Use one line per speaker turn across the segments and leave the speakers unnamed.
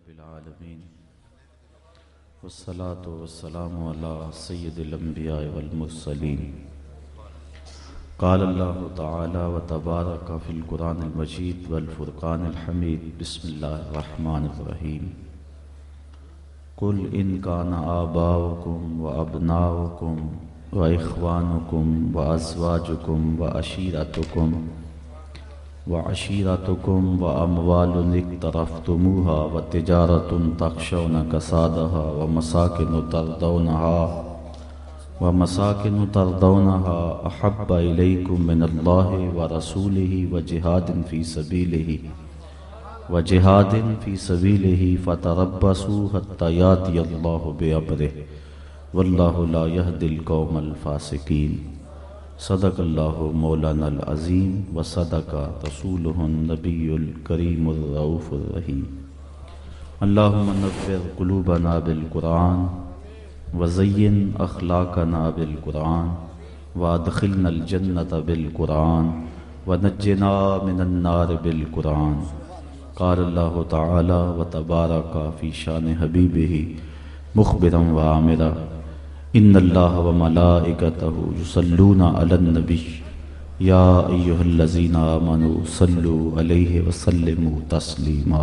رب العالمين والصلاة والسلام على سيد الأنبياء والمرسلين. قال الله تعالى وتبارك في القرآن المجيد والفرقان الحميد. بسم الله الرحمن الرحيم. قل إن كان آباؤكم وأبناؤكم وإخوانكم وأزواجكم وعشيرتكم وأموال اقترفتموها وتجارة تخشون كسادها ومساكن ترضونها أحب إليكم من الله ورسوله وجهاد في سبيله فتربصوا حتى يأتي الله بأمره والله لا يهدي القوم الفاسقين. صدق اللہ مولانا العظیم وصدق رسولہ النبی الکریم الرؤوف الرحیم. اللہم نور قلوبنا بالقرآن وزین اخلاقنا بالقرآن وادخلنا الجنة بالقرآن ونجنا من النار بالقرآن. قال اللہ تعالی وتبارک فی شان حبیبہ مخبرا وعامرا ان اللہ وملائکتہ یصلون علی النبی یا ایہا الذین آمنوا صلوا علیہ وسلموا تسلیما.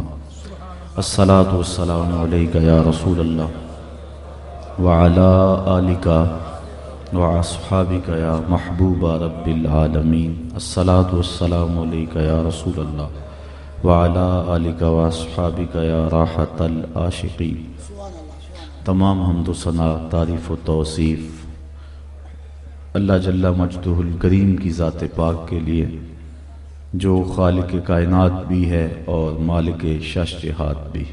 الصلاة والسلام علیک یا رسول اللہ وعلی آلک واصحابک یا محبوب رب العالمین. الصلاة والسلام علیک یا رسول اللہ وعلی آلک واصحابک یا راحت العاشقین. تمام حمد و ثنا، تعریف و توصیف اللہ جل مجدہ الکریم کی ذات پاک کے لیے جو خالق کائنات بھی ہے اور مالک شش جہات بھی.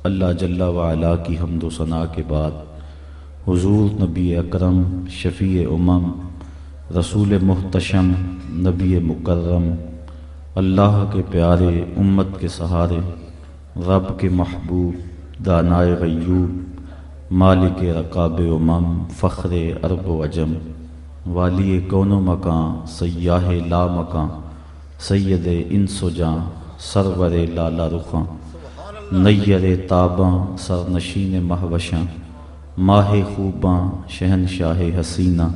اللہ جل وعلا کی حمد و ثنا کے بعد حضور نبی اکرم شفیع امم رسول محتشم نبی مکرم اللہ کے پیارے امت کے سہارے رب کے محبوب دانائے غیوب مالک رقاب امم فخر عرب و عجم والی کون و مکان سیاہ لا مکان سید انس و جاں سرور لالا رخاں نیر تاباں سرنشین مہوشاں ماہ خوباں شہنشاہ حسینہ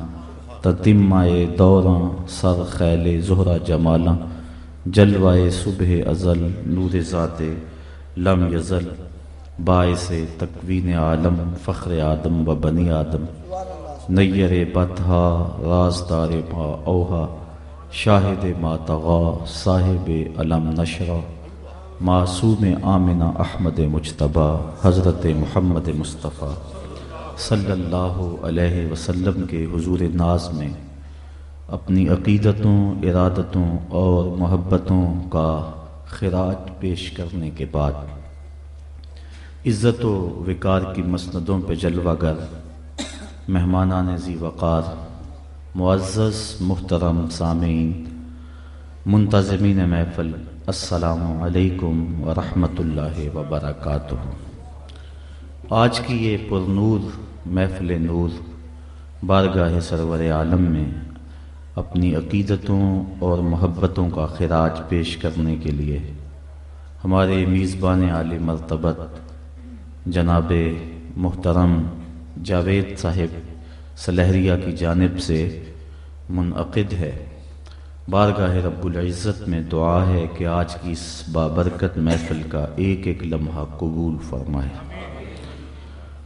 تتمہ دوراں سر خیل زہرہ جمالاں جلوہ صبح ازل نور ذات لم یزل باعث تکوین عالم فخر آدم و بنی آدم نیر بطحا رازدار ما اوہا شاہد ما طغا صاحب علم نشرہ معصوم آمنہ احمد مجتبیٰ حضرت محمد مصطفیٰ صلی اللہ علیہ وسلم کے حضور ناز میں اپنی عقیدتوں ارادتوں اور محبتوں کا خراج پیش کرنے کے بعد عزت و وقار کی مسندوں پہ جلوہ گر مہمانان ذی وقار معزز محترم سامعین منتظمین محفل السلام علیکم ورحمۃ اللہ وبرکاتہ. آج کی یہ پرنور محفل نور بارگاہ سرور عالم میں اپنی عقیدتوں اور محبتوں کا خراج پیش کرنے کے لیے ہمارے میزبان عالی مرتبت جناب محترم جاوید صاحب سلہریہ کی جانب سے منعقد ہے. بارگاہ رب العزت میں دعا ہے کہ آج کی اس بابرکت محفل کا ایک ایک لمحہ قبول فرمائے.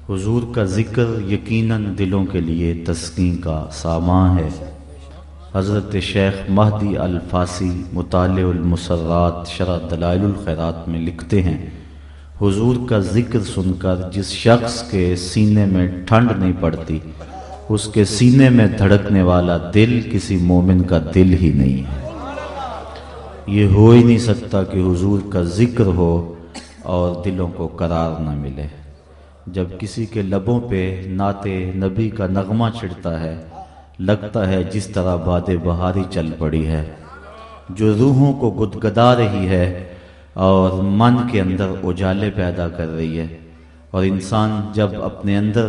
حضور کا ذکر یقیناً دلوں کے لیے تسکین کا سامان ہے. حضرت شیخ مہدی الفاسی مطالع المسرات شرح دلائل الخیرات میں لکھتے ہیں حضور کا ذکر سن کر جس شخص کے سینے میں ٹھنڈ نہیں پڑتی اس کے سینے میں دھڑکنے والا دل کسی مومن کا دل ہی نہیں ہے. یہ ہو ہی نہیں سکتا کہ حضور کا ذکر ہو اور دلوں کو قرار نہ ملے. جب کسی کے لبوں پہ نعت نبی کا نغمہ چڑھتا ہے لگتا ہے جس طرح باد بہاری چل پڑی ہے جو روحوں کو گدگدا رہی ہے اور من کے اندر اجالے پیدا کر رہی ہے. اور انسان جب اپنے اندر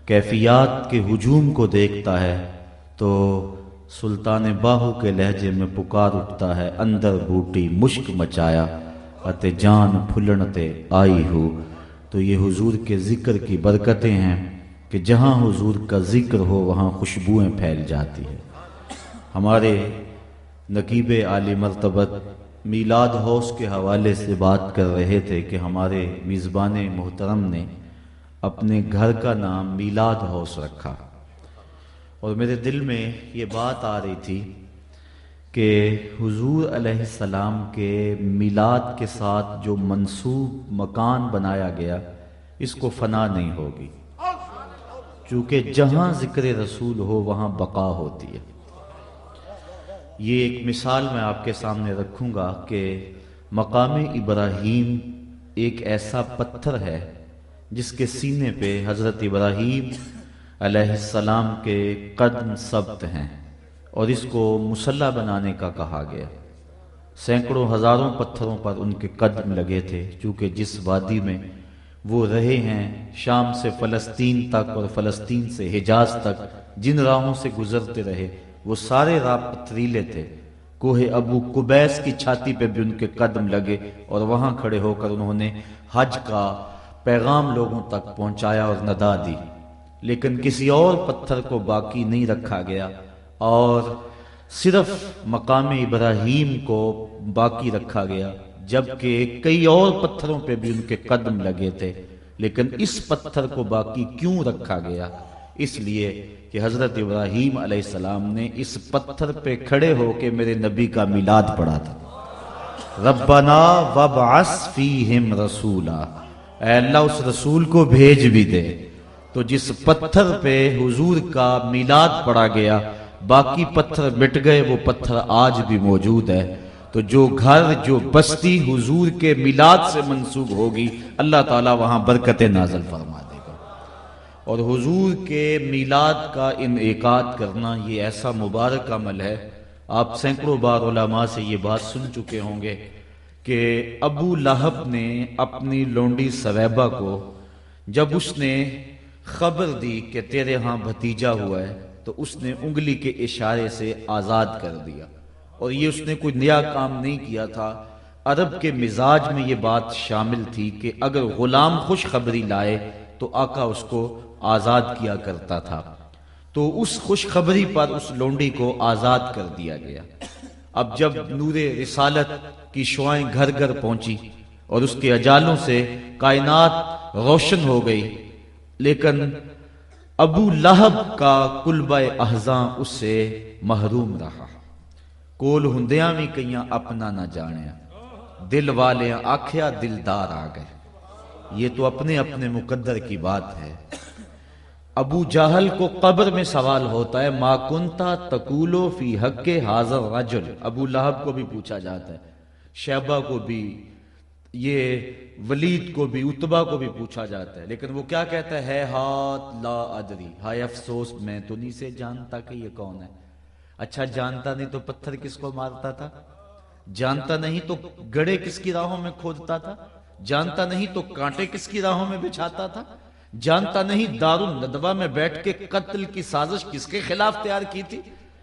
کیفیات کے ہجوم کو دیکھتا ہے تو سلطان باہو کے لہجے میں پکار اٹھتا ہے اندر بوٹی مشک مچایا اتے جان پھلن تے آئی ہو۔ تو یہ حضور کے ذکر کی برکتیں ہیں کہ جہاں حضور کا ذکر ہو وہاں خوشبوئیں پھیل جاتی ہیں۔ ہمارے نقیب عالی مرتبت میلاد ہاؤس کے حوالے سے بات کر رہے تھے کہ ہمارے میزبان محترم نے اپنے گھر کا نام میلاد ہاؤس رکھا، اور میرے دل میں یہ بات آ رہی تھی کہ حضور علیہ السلام کے میلاد کے ساتھ جو منسوب مکان بنایا گیا اس کو فنا نہیں ہوگی، چونکہ جہاں ذکر رسول ہو وہاں بقا ہوتی ہے۔ یہ ایک مثال میں آپ کے سامنے رکھوں گا کہ مقام ابراہیم ایک ایسا پتھر ہے جس کے سینے پہ حضرت ابراہیم علیہ السلام کے قدم ثبت ہیں، اور اس کو مصلی بنانے کا کہا گیا۔ سینکڑوں ہزاروں پتھروں پر ان کے قدم لگے تھے، چونکہ جس وادی میں وہ رہے ہیں، شام سے فلسطین تک اور فلسطین سے حجاز تک جن راہوں سے گزرتے رہے وہ سارے راہ پتھریلے تھے۔ کوہ ابو قبیس کی چھاتی پہ بھی ان کے قدم لگے، اور وہاں کھڑے ہو کر انہوں نے حج کا پیغام لوگوں تک پہنچایا اور ندا دی۔ لیکن کسی اور پتھر کو باقی نہیں رکھا گیا، اور صرف مقام ابراہیم کو باقی رکھا گیا، جبکہ کئی اور پتھروں پہ بھی ان کے قدم لگے تھے۔ لیکن اس پتھر کو باقی کیوں رکھا گیا؟ اس لیے کہ حضرت ابراہیم علیہ السلام نے اس پتھر پہ کھڑے ہو کے میرے نبی کا میلاد پڑھا تھا۔ ربنا وابعث فیہم رسولا، اے اللہ اس رسول کو بھیج بھی دے۔ تو جس پتھر پہ حضور کا میلاد پڑھا گیا باقی پتھر مٹ گئے، وہ پتھر آج بھی موجود ہے۔ تو جو گھر جو بستی حضور کے میلاد سے منسوب ہوگی اللہ تعالیٰ وہاں برکتیں نازل فرما دے گا۔ اور حضور کے میلاد کا انعقاد کرنا یہ ایسا مبارک عمل ہے، آپ سینکڑوں بار علماء سے یہ بات سن چکے ہوں گے کہ ابو لہب نے اپنی لونڈی سویبہ کو جب اس نے خبر دی کہ تیرے ہاں بھتیجا ہوا ہے تو اس نے انگلی کے اشارے سے آزاد کر دیا، اور یہ اس نے کوئی نیا کام نہیں کیا تھا۔ عرب کے مزاج میں یہ بات شامل تھی کہ اگر غلام خوشخبری لائے تو آقا اس کو آزاد کیا کرتا تھا۔ تو اس خوشخبری پر اس لونڈی کو آزاد کر دیا گیا۔ اب جب نور رسالت کی شعائیں گھر گھر پہنچی اور اس کے اجالوں سے کائنات روشن ہو گئی، لیکن ابو لہب کا کلبہ احزاں اس سے محروم رہا۔ کول ہندیاں بھی کئیاں اپنا نہ جانیا، دل والے آکھیا دلدار آ گئے۔ یہ تو اپنے اپنے مقدر کی بات ہے۔ ابو جہل کو قبر میں سوال ہوتا ہے، ما کنتا تقولو فی حق حاضر رجل، ابو لہب کو بھی پوچھا جاتا ہے، شیبہ کو بھی، یہ ولید کو بھی، عتبہ کو بھی پوچھا جاتا ہے، لیکن وہ کیا کہتا ہے ہاتھ لا ادری، ہائے افسوس میں تو نہیں سے جانتا کہ یہ کون ہے۔ اچھا جانتا نہیں تو پتھر کس کو مارتا تھا؟ جانتا نہیں تو گڑے کس کی راہوں میں کھودتا تھا؟ جانتا نہیں تو کانٹے کس کی راہوں میں بچھاتا تھا؟ جانتا نہیں دارالندوہ میں بیٹھ کے قتل کی سازش کس کے خلاف تیار کی تھی؟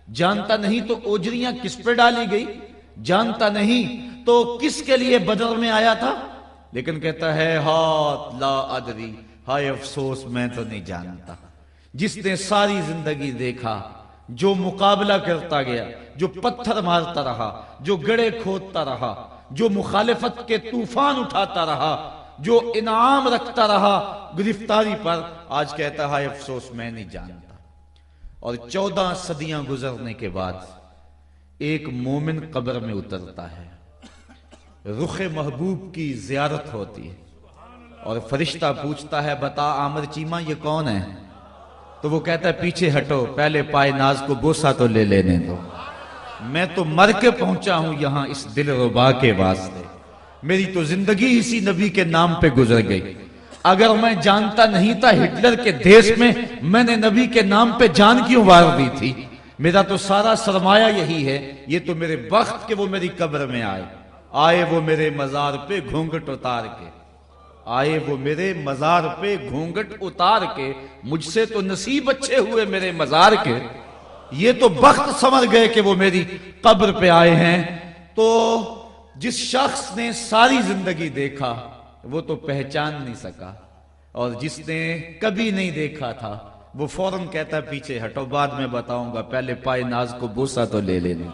جانتا نہیں تو اوجریاں کس پہ ڈالی گئی؟ جانتا نہیں تو کس کے لیے بدر میں آیا تھا؟ لیکن کہتا ہے ہاتھ لا ادری، ہائے افسوس میں تو نہیں جانتا۔ جس نے ساری زندگی دیکھا، جو مقابلہ کرتا گیا، جو پتھر مارتا رہا، جو گڑے کھودتا رہا، جو مخالفت کے طوفان اٹھاتا رہا، جو انعام رکھتا رہا گرفتاری پر، آج کہتا ہے افسوس میں نہیں جانتا۔ اور 14 صدیاں گزرنے کے بعد ایک مومن قبر میں اترتا ہے، رخ محبوب کی زیارت ہوتی ہے، اور فرشتہ پوچھتا ہے بتا عامر چیمہ یہ کون ہے؟ تو وہ کہتا ہے پیچھے ہٹو، پہلے پائے ناز کو بوسہ تو لے لینے دو، میں تو مر کے پہنچا ہوں یہاں اس دل ربا کے واسطے، میری تو زندگی اسی نبی کے نام پہ گزر گئی۔ اگر میں جانتا نہیں تھا ہٹلر کے دیش میں نے نبی کے نام پہ جان کیوں وار دی تھی؟ میرا تو سارا سرمایہ یہی ہے، یہ تو میرے بخت کہ وہ میری قبر میں آئے وہ میرے مزار پہ گھونگٹ اتار کے، آئے وہ میرے مزار پہ گھونگٹ اتار کے، مجھ سے تو نصیب اچھے ہوئے میرے مزار کے، یہ تو بخت سمر گئے کہ وہ میری قبر پہ آئے ہیں۔ تو
جس شخص نے ساری زندگی دیکھا وہ تو پہچان نہیں سکا، اور جس نے کبھی نہیں دیکھا تھا وہ فوراً کہتا ہے پیچھے ہٹو، بعد میں بتاؤں گا، پہلے پائے ناز کو بوسا تو لے لینے۔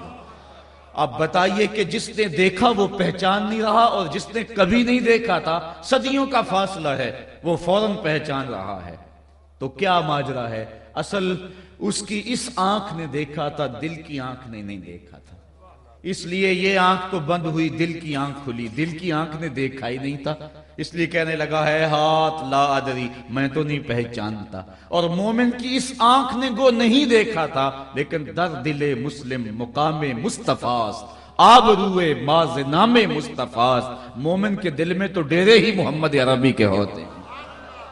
اب بتائیے کہ جس نے دیکھا وہ پہچان نہیں رہا، اور جس نے کبھی نہیں دیکھا تھا، صدیوں کا فاصلہ ہے، وہ فوراً پہچان رہا ہے۔ تو کیا ماجرا ہے؟ اصل اس کی اس آنکھ نے دیکھا تھا، دل کی آنکھ نے نہیں دیکھا تھا، اس لیے یہ آنکھ تو بند ہوئی، دل کی آنکھ کھلی، دل کی آنکھ نے دیکھا ہی نہیں تھا، اس لیے کہنے لگا ہے ہاتھ لا ادری، میں تو نہیں پہچانتا۔ اور مومن کی اس آنکھ نے گو نہیں دیکھا تھا، لیکن در دل مسلم مقام مصطفیٰ آبروئے باز نام مصطفیٰ، مومن کے دل میں تو ڈیرے ہی محمد عربی کے ہوتے ہیں۔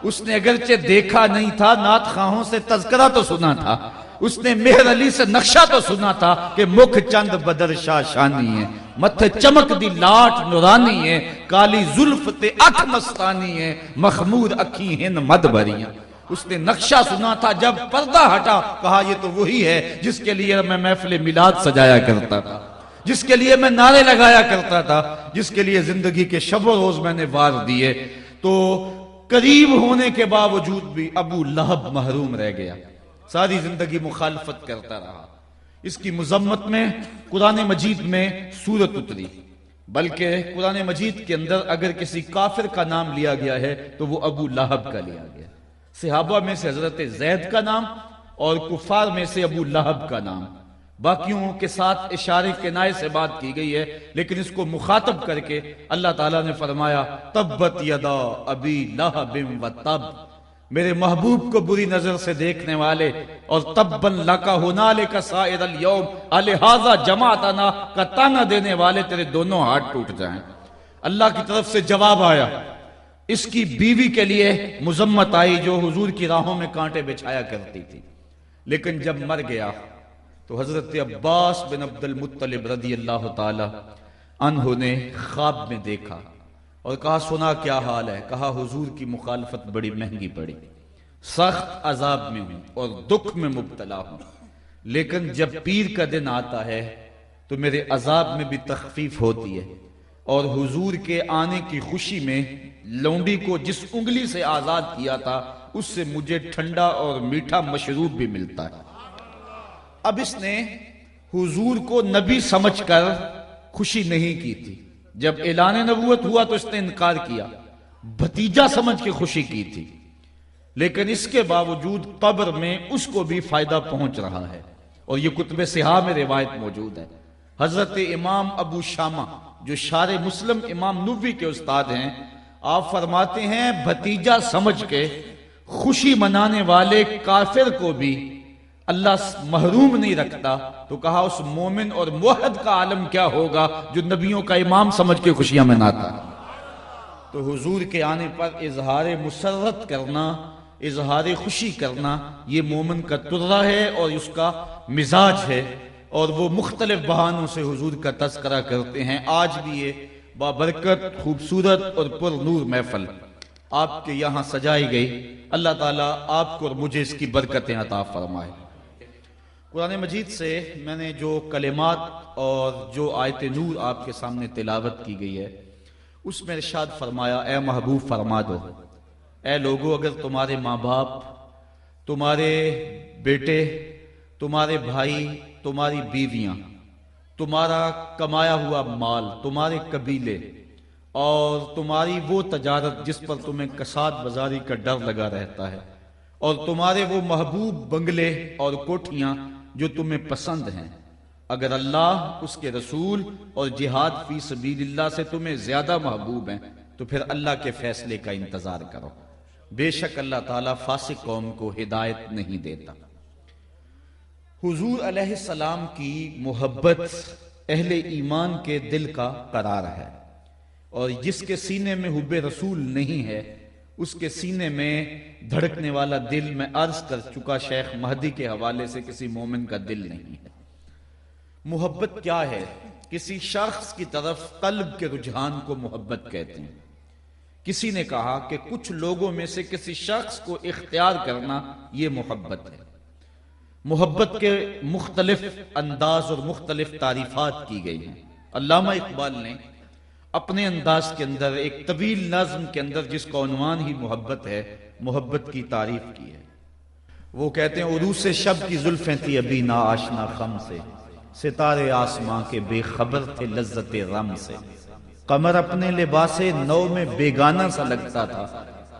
اس نے اگرچہ دیکھا نہیں تھا، نعت خواہوں سے تذکرہ تو سنا تھا، اس نے مہر علی سے نقشہ تو سنا تھا کہ مکھ چند بدر شاہ شانی ہے، متھے چمک دی لاٹ نورانی ہے، کالی زلف تے اکھ مستانی ہے، مخمور اکھی ہن مد بریاں۔ اس نے نقشہ سنا تھا، جب پردہ ہٹا کہا یہ تو وہی ہے جس کے لیے میں محفل میلاد سجایا کرتا تھا، جس کے لیے میں نعرے لگایا کرتا تھا، جس کے لیے زندگی کے شب و روز میں نے وار دیے۔ تو قریب ہونے کے باوجود بھی ابو لہب محروم رہ گیا، ساری زندگی مخالفت کرتا رہا۔ اس کی مذمت میں قرآن مجید میں سورت اتری، بلکہ قرآن مجید کے اندر اگر کسی کافر کا نام لیا گیا ہے تو وہ ابو لہب کا لیا گیا، صحابہ میں سے حضرت زید کا نام اور کفار میں سے ابو لہب کا نام، باقیوں کے ساتھ اشارے کنائے سے بات کی گئی ہے، لیکن اس کو مخاطب کر کے اللہ تعالیٰ نے فرمایا تبت یدا ابی لہب و تب، میرے محبوب کو بری نظر سے دیکھنے والے اور تبا لکا ہنالک سائر الیوم الہذا جماعتنا کا تانا دینے والے تیرے دونوں ہاتھ ٹوٹ جائیں۔ اللہ کی طرف سے جواب آیا۔ اس کی بیوی کے لیے مذمت آئی جو حضور کی راہوں میں کانٹے بچھایا کرتی تھی، لیکن جب مر گیا تو حضرت عباس بن عبد المطلب رضی اللہ تعالی عنہ نے خواب میں دیکھا اور کہا سنا کیا حال ہے؟ کہا حضور کی مخالفت بڑی مہنگی پڑی، سخت عذاب میں ہوں اور دکھ میں مبتلا ہوں، لیکن جب پیر کا دن آتا ہے تو میرے عذاب میں بھی تخفیف ہوتی ہے، اور حضور کے آنے کی خوشی میں لونڈی کو جس انگلی سے آزاد کیا تھا اس سے مجھے ٹھنڈا اور میٹھا مشروب بھی ملتا ہے۔ اب اس نے حضور کو نبی سمجھ کر خوشی نہیں کی تھی، جب اعلان نبوت ہوا تو اس نے انکار کیا، بھتیجا سمجھ کے خوشی کی تھی، لیکن اس کے باوجود قبر میں اس کو بھی فائدہ پہنچ رہا ہے، اور یہ کتب صحاح میں روایت موجود ہے۔ حضرت امام ابو شامہ جو شارح مسلم امام نووی کے استاد ہیں، آپ فرماتے ہیں بھتیجا سمجھ کے خوشی منانے والے کافر کو بھی اللہ محروم نہیں رکھتا، تو کہا اس مومن اور موحد کا عالم کیا ہوگا جو نبیوں کا امام سمجھ کے خوشیاں مناتا ہے۔ تو حضور کے آنے پر اظہار مسرت کرنا، اظہار خوشی کرنا، یہ مومن کا طرہ ہے اور اس کا مزاج ہے، اور وہ مختلف بہانوں سے حضور کا تذکرہ کرتے ہیں۔ آج بھی یہ بابرکت، خوبصورت اور پر نور محفل آپ کے یہاں سجائی گئی، اللہ تعالیٰ آپ کو اور مجھے اس کی برکتیں عطا فرمائے۔ قرآن مجید سے میں نے جو کلمات اور جو آیت نور آپ کے سامنے تلاوت کی گئی ہے، اس میں ارشاد فرمایا اے محبوب فرما دو، اے لوگو اگر تمہارے ماں باپ، تمہارے بیٹے، تمہارے بھائی، تمہاری بیویاں، تمہارا کمایا ہوا مال، تمہارے قبیلے اور تمہاری وہ تجارت جس پر تمہیں کساد بازاری کا ڈر لگا رہتا ہے، اور تمہارے وہ محبوب بنگلے اور کوٹھیاں جو تمہیں پسند ہیں، اگر اللہ، اس کے رسول اور جہاد فی سبیل اللہ سے تمہیں زیادہ محبوب ہیں تو پھر اللہ کے فیصلے کا انتظار کرو، بے شک اللہ تعالیٰ فاسق قوم کو ہدایت نہیں دیتا۔ حضور علیہ السلام کی محبت اہل ایمان کے دل کا قرار ہے، اور جس کے سینے میں حب رسول نہیں ہے اس کے سینے میں دھڑکنے والا دل، میں عرض کر چکا شیخ مہدی کے حوالے سے، کسی مومن کا دل نہیں ہے۔ محبت کیا ہے؟ کسی شخص کی طرف قلب کے رجحان کو محبت کہتے ہیں۔ کسی نے کہا کہ کچھ لوگوں میں سے کسی شخص کو اختیار کرنا یہ محبت ہے۔ محبت کے مختلف انداز اور مختلف تعریفات کی گئی ہیں۔ علامہ اقبال نے اپنے انداز کے اندر ایک طویل نظم کے اندر جس کا عنوان ہی محبت ہے، محبت کی تعریف کی ہے۔ وہ کہتے ہیں عروس شب کی زلفیں تھی ابھی نا آشنا خم سے، ستارے آسماں کے بے خبر تھے لذت رم سے، قمر اپنے لباس نو میں بیگانہ سا لگتا تھا،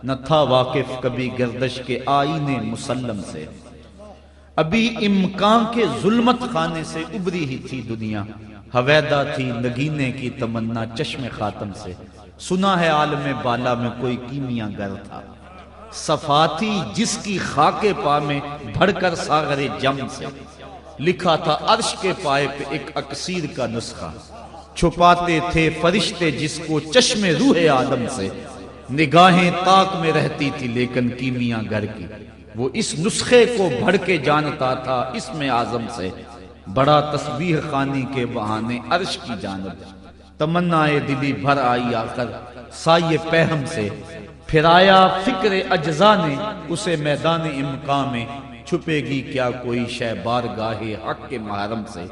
نہ تھا واقف کبھی گردش کے آئینے مسلم سے، ابھی امکان کے ظلمت خانے سے ابری ہی تھی دنیا، حویدہ تھی نگینے کی تمنا چشم خاتم سے، سنا ہے عالم بالا میں کوئی کیمیاں گر تھا، صفاتی جس کی خاک پا میں بھڑ کر ساغر جم سے، لکھا تھا عرش کے پائے پہ ایک اکسیر کا نسخہ، چھپاتے تھے فرشتے جس کو چشم روح آدم سے، نگاہیں تاک میں رہتی تھی لیکن کیمیاں گر کی، وہ اس نسخے کو بھڑ کے جانتا تھا اسم اعظم سے، بڑا تسبیح خوانی کے بہانے عرش کی جانب، تمنائے دلی بھر آئی آخر سائے پہم سے، پھر آیا فکر اجزا نے اسے میدان امکان میں، چھپے گی کیا کوئی شے بارگاہ حق کے محرم سے،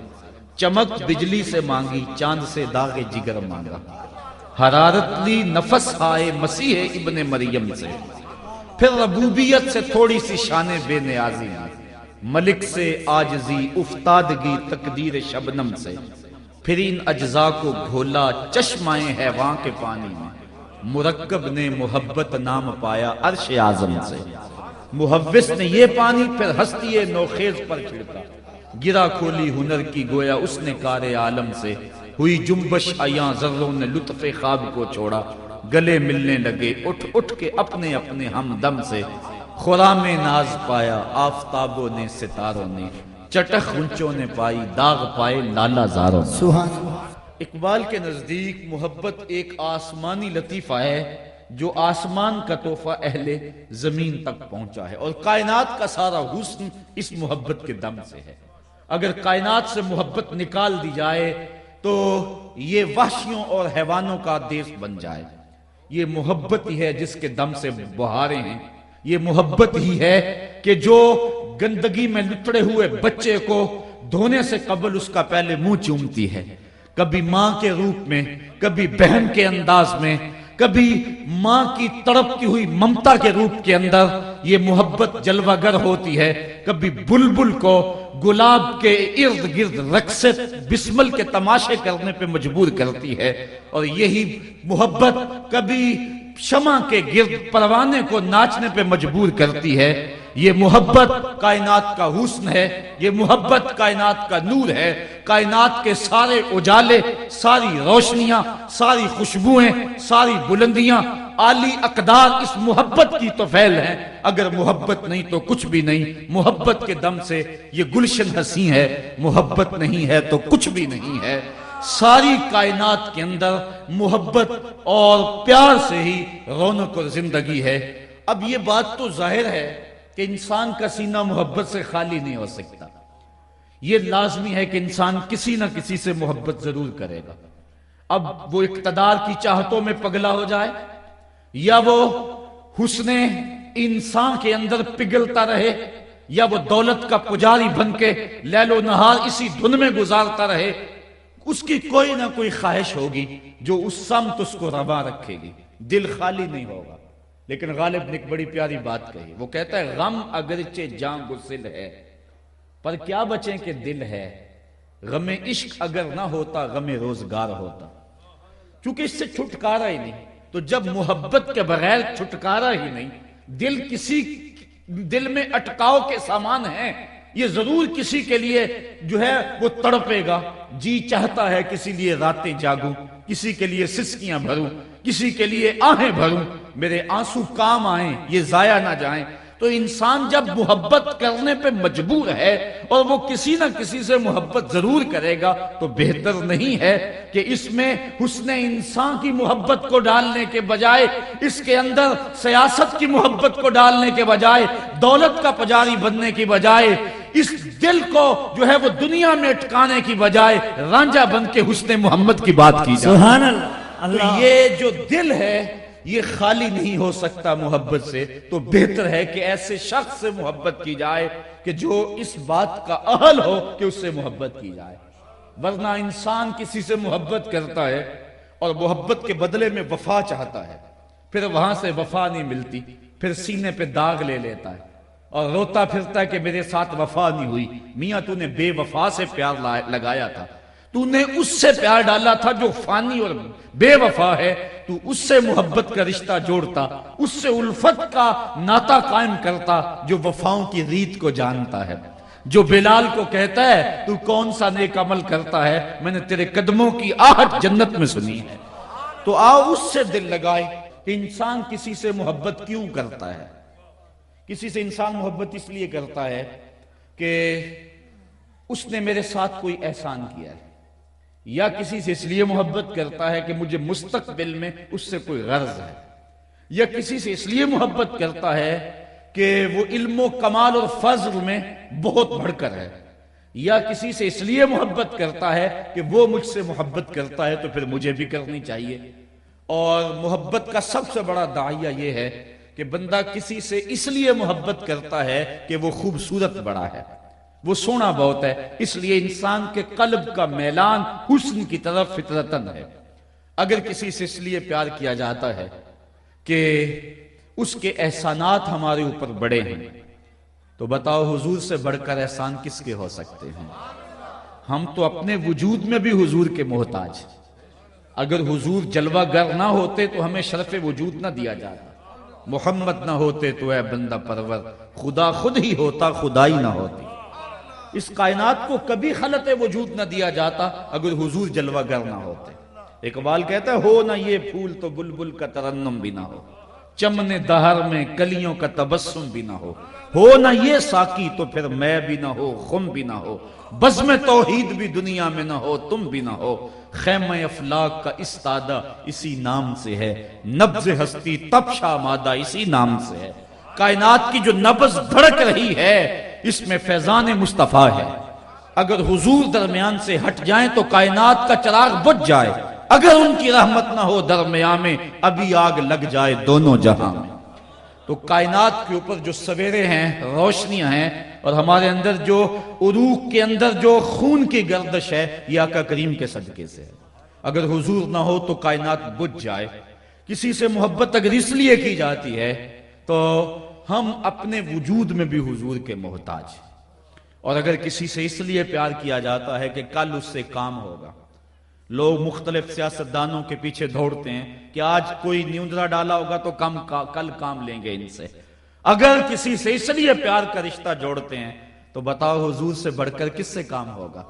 چمک بجلی سے مانگی چاند سے داغ جگر مانگا، حرارت لی نفس آئے مسیح ابن مریم سے، پھر ربوبیت سے تھوڑی سی شان بے نیازی لی، ملک سے عاجزی افتادگی تقدیر شبنم سے، پھر ان اجزاء کو گھولا چشمائے حیوان کے پانی میں، مرکب نے محبت نام پایا عرش اعظم سے، محوس نے یہ پانی پھر ہستی نوخیز پر چھڑکا، گرا کھولی ہنر کی گویا اس نے کار عالم سے، ہوئی جنبش ایاں ذروں نے لطف خواب کو چھوڑا، گلے ملنے لگے اٹھ اٹھ کے اپنے اپنے ہمدم سے، خرام ناز پایا آفتابوں نے ستاروں نے، چٹخ غنچوں نے پائی داغ پائے لالا زاروں نے۔
سبحان اللہ۔
اقبال کے نزدیک محبت ایک آسمانی لطیفہ ہے جو آسمان کا تحفہ اہل زمین تک پہنچا ہے، اور کائنات کا سارا حسن اس محبت کے دم سے ہے۔ اگر کائنات سے محبت نکال دی جائے تو یہ وحشیوں اور حیوانوں کا دیس بن جائے۔ یہ محبت ہی ہے جس کے دم سے بہاریں ہیں، یہ محبت ہی ہے کہ جو گندگی میں لٹڑے ہوئے بچے کو دھونے سے قبل اس کا پہلے منہ چومتی ہے، کبھی ماں کے روپ میں، کبھی بہن کے انداز میں، کبھی ماں کی تڑپتی ہوئی ممتا کے روپ کے اندر یہ محبت جلوہ گر ہوتی ہے، کبھی بلبل کو گلاب کے ارد گرد رقص بسمل کے تماشے کرنے پہ مجبور کرتی ہے، اور یہی محبت کبھی شمع کے گرد پروانے کو ناچنے پہ مجبور کرتی ہے۔ یہ محبت کائنات کا حسن ہے، یہ محبت کائنات کا نور ہے، کائنات کے سارے اجالے، ساری روشنیاں، ساری خوشبوئیں، ساری بلندیاں، عالی اقدار اس محبت کی تو فعل ہیں۔ اگر محبت نہیں تو کچھ بھی نہیں۔ محبت کے دم سے یہ گلشن حسین ہے، محبت نہیں ہے تو کچھ بھی نہیں ہے۔ ساری کائنات کے اندر محبت اور پیار سے ہی رونق اور زندگی ہے۔ اب یہ بات تو ظاہر ہے کہ انسان کا سینہ محبت سے خالی نہیں ہو سکتا، یہ لازمی ہے کہ انسان کسی نہ کسی سے محبت ضرور کرے گا۔ اب وہ اقتدار کی چاہتوں میں پگلا ہو جائے یا وہ حسن انسان کے اندر پگھلتا رہے، یا وہ دولت کا پجاری بن کے لیل و نہار اسی دھن میں گزارتا رہے، اس کی کوئی نہ کوئی خواہش ہوگی جو اس سمت اس کو روا رکھے گی، دل خالی نہیں ہوگا۔ لیکن غالب نے ایک بڑی پیاری بات کہی، وہ کہتا ہے غم اگرچہ جاں گسل ہے پر کیا بچیں کہ دل ہے، غم عشق اگر نہ ہوتا غم روزگار ہوتا۔ چونکہ اس سے چھٹکارا ہی نہیں، تو جب محبت کے بغیر چھٹکارا ہی نہیں، دل کسی دل میں اٹکاؤ کے سامان ہیں، یہ ضرور کسی کے لیے جو ہے وہ تڑپے گا، جی چاہتا ہے کسی لیے راتیں جاگوں، کسی کے لیے سسکیاں بھروں، کسی کے لیے آہیں بھروں، میرے آنسو کام آئیں یہ ضائع نہ جائیں۔ تو انسان جب محبت کرنے پہ مجبور ہے اور وہ کسی نہ کسی سے محبت ضرور کرے گا، تو بہتر نہیں ہے کہ اس میں حسن انسان کی محبت کو ڈالنے کے بجائے، اس کے اندر سیاست کی محبت کو ڈالنے کے بجائے، دولت کا پجاری بننے کی بجائے، اس دل کو جو ہے وہ دنیا میں اٹکانے کی بجائے رانجھا بن کے حسن محمد کی بات کی جائے۔
سبحان اللہ۔
تو یہ جو دل ہے یہ خالی نہیں ہو سکتا محبت سے، تو بہتر ہے کہ ایسے شخص سے محبت کی جائے کہ جو اس بات کا اہل ہو کہ اس سے محبت کی جائے۔ ورنہ انسان کسی سے محبت کرتا ہے اور محبت کے بدلے میں وفا چاہتا ہے، پھر وہاں سے وفا نہیں ملتی، پھر سینے پہ داغ لے لیتا ہے اور روتا پھرتا ہے کہ میرے ساتھ وفا نہیں ہوئی۔ میاں تو نے بے وفا سے پیار لگایا تھا، تو نے اس سے پیار ڈالا تھا جو فانی اور بے وفا ہے، تو اس سے محبت کا رشتہ جوڑتا، اس سے الفت کا ناطہ قائم کرتا جو وفاؤں کی ریت کو جانتا ہے، جو بلال کو کہتا ہے تو کون سا نیک عمل کرتا ہے، میں نے تیرے قدموں کی آہٹ جنت میں سنی ہے۔ تو آؤ اس سے دل لگائے کہ انسان کسی سے محبت کیوں کرتا ہے۔ کسی سے انسان محبت اس لیے کرتا ہے کہ اس نے میرے ساتھ کوئی احسان کیا ہے، یا کسی سے اس لیے محبت کرتا ہے کہ مجھے مستقبل میں اس سے کوئی غرض ہے، یا کسی سے اس لیے محبت کرتا ہے کہ وہ علم و کمال اور فضل میں بہت بڑھ کر ہے، یا کسی سے اس لیے محبت کرتا ہے کہ وہ مجھ سے محبت کرتا ہے تو پھر مجھے بھی کرنی چاہیے۔ اور محبت کا سب سے بڑا داعیہ یہ ہے کہ بندہ کسی سے اس لیے محبت کرتا ہے کہ وہ خوبصورت بڑا ہے، وہ سونا بہت ہے، اس لیے انسان کے قلب کا میلان حسن کی طرف فطرتاً ہے۔ اگر کسی سے اس لیے پیار کیا جاتا ہے کہ اس کے احسانات ہمارے اوپر بڑے ہیں، تو بتاؤ حضور سے بڑھ کر احسان کس کے ہو سکتے ہیں؟ ہم تو اپنے وجود میں بھی حضور کے محتاج۔ اگر حضور جلوہ گر نہ ہوتے تو ہمیں شرف وجود نہ دیا جاتا، محمد نہ ہوتے تو اے بندہ پرور خدا خود ہی ہوتا، خدائی نہ ہوتی۔ اس کائنات کو کبھی خلط وجود نہ دیا جاتا اگر حضور جلوہ گر نہ ہوتے۔ اقبال کہتا ہے ہو نہ یہ پھول تو بلبل کا ترنم بھی نہ ہو، چمن دہر میں کلیوں کا تبسم بھی نہ ہو نہ یہ ساقی تو پھر میں بھی نہ ہو، خم بھی نہ ہو، بزم توحید بھی دنیا میں نہ ہو، تم بھی نہ ہو، خیمہ افلاک کا استادہ اسی نام سے ہے، نبض ہستی تپشا مادہ اسی نام سے ہے۔ کائنات کی جو نبض دھڑک رہی ہے اس میں فیضان مصطفیٰ ہے۔ اگر حضور درمیان سے ہٹ جائیں تو کائنات کا چراغ بجھ جائے، اگر ان کی رحمت نہ ہو درمیان میں ابھی آگ لگ جائے دونوں جہاں میں۔ تو کائنات کے اوپر جو سویرے ہیں، روشنیاں ہیں، اور ہمارے اندر جو عروق کے اندر جو خون کی گردش ہے یہ آقا کریم کے صدقے سے ہے۔ اگر حضور نہ ہو تو کائنات بجھ جائے۔ کسی سے محبت اگر اس لیے کی جاتی ہے تو ہم اپنے وجود میں بھی حضور کے محتاج۔ اور اگر کسی سے اس لیے پیار کیا جاتا ہے کہ کل اس سے کام ہوگا، لوگ مختلف سیاستدانوں کے پیچھے دوڑتے ہیں کہ آج کوئی نیوندرا ڈالا ہوگا تو کل کام لیں گے ان سے۔ اگر کسی سے اس لیے پیار کا رشتہ جوڑتے ہیں تو بتاؤ حضور سے بڑھ کر کس سے کام ہوگا؟